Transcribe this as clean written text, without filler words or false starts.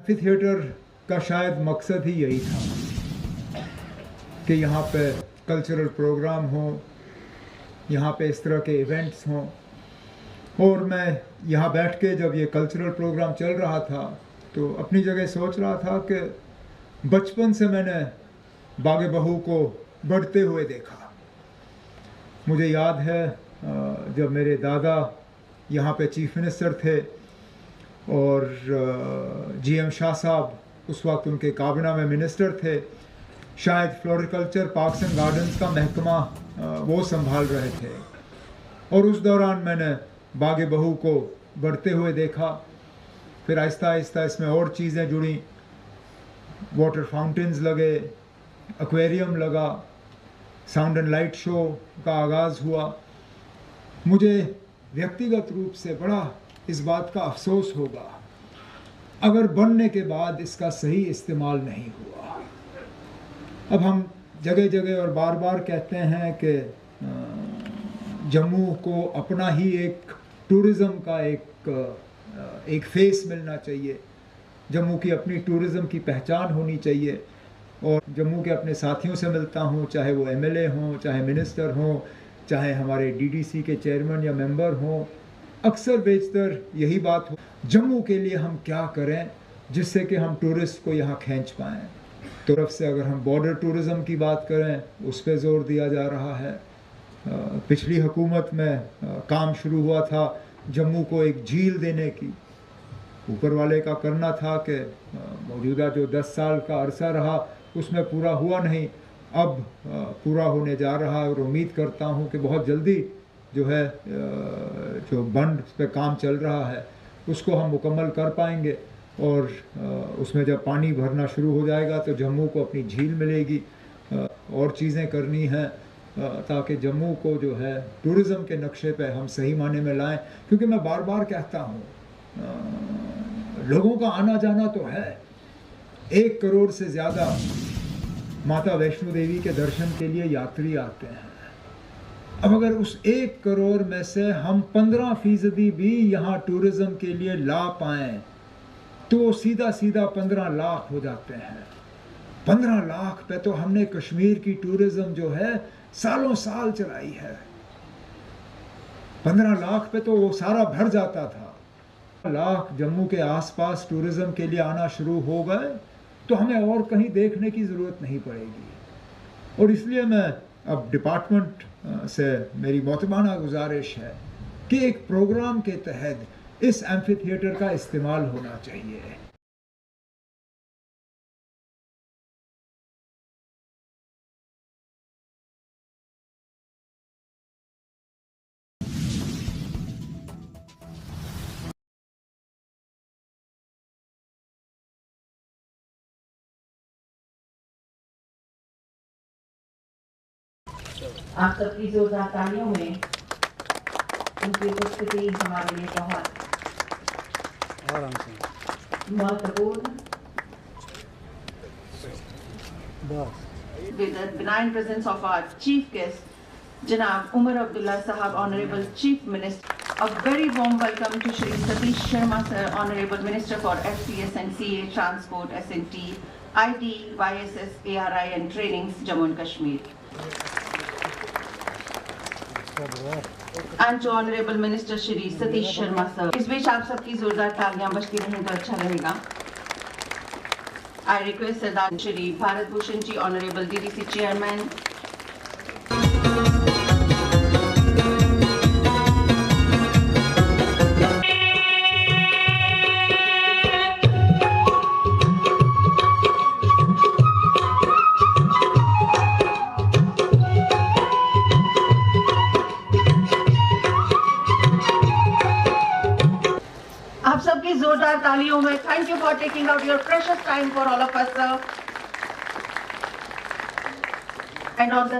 Amphi theatre का शायद मकसद ही यही था कि यहाँ पे कल्चरल प्रोग्राम हो, यहाँ पे इस तरह के इवेंट्स हों। और मैं यहाँ बैठ के जब ये कल्चरल प्रोग्राम चल रहा था तो अपनी जगह सोच रहा था कि बचपन से मैंने बागे बहू को बढ़ते हुए देखा। मुझे याद है जब मेरे दादा यहाँ पे चीफ मिनिस्टर थे और GM शाह साहब उस वक्त उनके काबिना में मिनिस्टर थे, शायद फ्लोरिकल्चर पार्क्स एंड गार्डन्स का महकमा वो संभाल रहे थे। और उस दौरान मैंने बागे बहू को बढ़ते हुए देखा। फिर आहिस्ता आहिस्ता इसमें और चीज़ें जुड़ी, वाटर फाउंटेन्स लगे, एक्वेरियम लगा, साउंड एंड लाइट शो का आगाज़ हुआ। मुझे व्यक्तिगत रूप से बड़ा इस बात का अफसोस होगा अगर बनने के बाद इसका सही इस्तेमाल नहीं हुआ। अब हम जगह जगह और बार बार कहते हैं कि जम्मू को अपना ही एक टूरिज़म का एक फेस मिलना चाहिए, जम्मू की अपनी टूरिज़म की पहचान होनी चाहिए। और जम्मू के अपने साथियों से मिलता हूँ, चाहे वो MLA हों, चाहे मिनिस्टर हों, चाहे हमारे DDC के चेयरमैन या मेंबर हों, अक्सर बेशतर यही बात हो, जम्मू के लिए हम क्या करें जिससे कि हम टूरिस्ट को यहाँ खींच पाएँ। तरफ से अगर हम बॉर्डर टूरिज़म की बात करें उस पर ज़ोर दिया जा रहा है। पिछली हुकूमत में काम शुरू हुआ था जम्मू को एक झील देने की, ऊपर वाले का करना था कि मौजूदा जो 10 साल का अरसा रहा उसमें पूरा हुआ नहीं, अब पूरा होने जा रहा है। और उम्मीद करता हूँ कि बहुत जल्दी जो है जो बंद पे काम चल रहा है उसको हम मुकम्मल कर पाएंगे। और उसमें जब पानी भरना शुरू हो जाएगा तो जम्मू को अपनी झील मिलेगी। और चीज़ें करनी हैं ताकि जम्मू को जो है टूरिज़म के नक्शे पे हम सही माने में लाएं। क्योंकि मैं बार बार कहता हूँ लोगों का आना जाना तो है, 1 करोड़ से ज़्यादा माता वैष्णो देवी के दर्शन के लिए यात्री आते हैं। अब अगर उस 1 करोड़ में से हम 15% भी यहाँ टूरिज़म के लिए ला पाएँ तो सीधा सीधा 15 लाख हो जाते हैं। 15 लाख पे तो हमने कश्मीर की टूरिज़्म जो है सालों साल चलाई है। 15 लाख पे तो वो सारा भर जाता था। लाख जम्मू के आसपास टूरिज़्म के लिए आना शुरू हो गए तो हमें और कहीं देखने की ज़रूरत नहीं पड़ेगी। और इसलिए मैं अब डिपार्टमेंट से मेरी मोहतबाना गुजारिश है कि एक प्रोग्राम के तहत इस एम्फी थिएटर का इस्तेमाल होना चाहिए। आप सबकी जोरदार तालियों में उनकी उपस्थिति हमारे लिए बहुत महत्वपूर्ण। With the benign presence of our chief guest, Janab Umar Abdullah Sahab, Honorable Chief Minister. A very warm welcome to Shri Satish Sharma Sir, Honorable Minister for FCS and CA, Transport, S&T, IT, YSS, ARI and Trainings, Jammu and Kashmir. And to Honorable Minister Shri Satish Sharma Sir. इस बीच आप सबकी जोरदार तालियां बजती रहें तो अच्छा रहेगा। I request Sardar Shri Bharat Bhushan Ji, Honorable DDC Chairman. आप सबकी जोरदार तालियों में thank you for taking out your precious time for all of us sir and on the